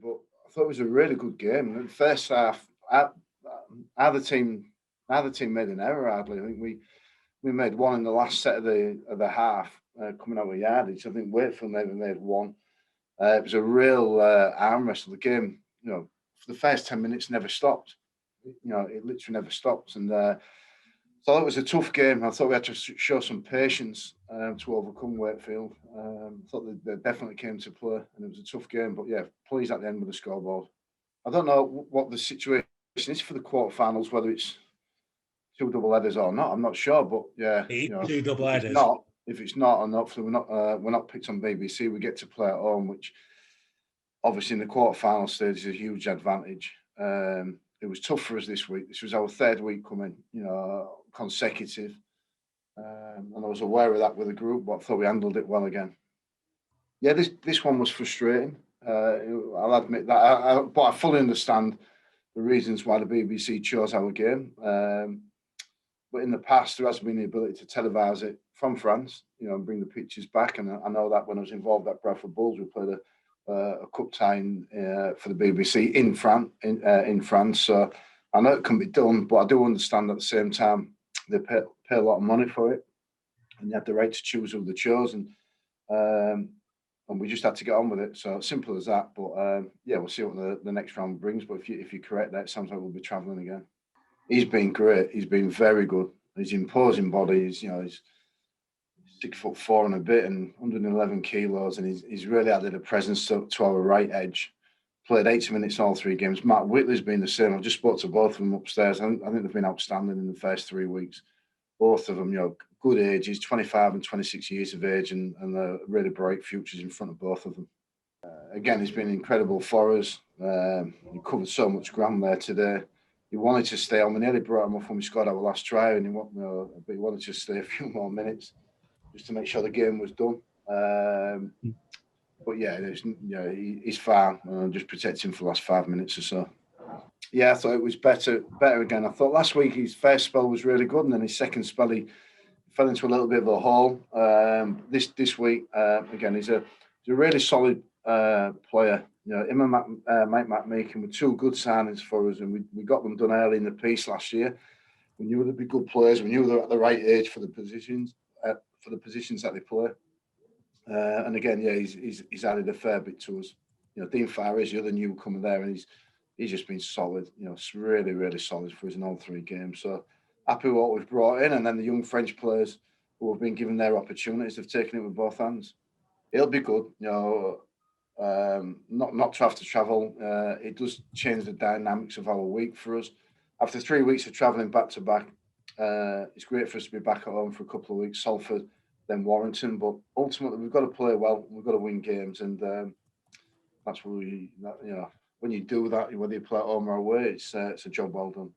but I thought it was a really good game. In the first half, either team, either team made an error. Hardly. I think we made one in the last set of the half, coming out with yardage. I think Wakefield maybe made one. It was a real arm wrestle. The game, for the first 10 minutes, never stopped. It literally never stops. And so it was a tough game. I thought we had to show some patience to overcome Wakefield. I thought they definitely came to play, and it was a tough game. But yeah, pleased at the end with the scoreboard. I don't know what the situation is for the quarterfinals, whether it's two double headers or not. I'm not sure, but yeah, Two double if headers. if it's not, and hopefully we're not picked on BBC, we get to play at home, which obviously in the quarterfinal stage is a huge advantage. It was tough for us this week. This was our third week coming, consecutive. And I was aware of that with the group, but I thought we handled it well again. Yeah, this one was frustrating. I'll admit that, but I fully understand the reasons why the BBC chose our game. But in the past, there has been the ability to televise it from France, and bring the pictures back. And I know that when I was involved at Bradford Bulls, we played a cup tie for the BBC in France. So I know it can be done, but I do understand at the same time they pay a lot of money for it, and they had the right to choose who they chose, and we just had to get on with it. So simple as that. But yeah, we'll see what the next round brings. But if you're correct, that sounds like we'll be travelling again. He's been great. He's been very good. He's imposing body. He's 6'4" and a bit and 111 kilos, and he's really added a presence to our right edge. Played 80 minutes all three games. Matt Whitley's been the same. I've just spoke to both of them upstairs. I think they've been outstanding in the first 3 weeks. Both of them, good ages, 25 and 26 years of age, and really bright futures in front of both of them. Again, he's been incredible for us. He covered so much ground there today. He wanted to stay on. We nearly brought him off when we scored our last try, and he wanted to stay a few more minutes just to make sure the game was done. But yeah, he's fine. Just protect him for the last 5 minutes or so. Yeah, I thought it was better again. I thought last week his first spell was really good, and then his second spell he fell into a little bit of a hole. This week, again, he's a really solid player. Him and Mike McMeekin were two good signings for us, and we got them done early in the piece last year. We knew they'd be good players. We knew they're at the right age for the positions that they play. And again, yeah, he's added a fair bit to us. Dean Farr is the other newcomer there, and he's just been solid. It's really, really solid for us in all 3 games. So happy with what we've brought in, and then the young French players who have been given their opportunities have taken it with both hands. It'll be good, not to have to travel. It does change the dynamics of our week for us. After 3 weeks of travelling back to back, it's great for us to be back at home for a couple of weeks, Salford, then Warrington. But ultimately, we've got to play well. We've got to win games, and that's what when you do that, whether you play at home or away, it's a job well done.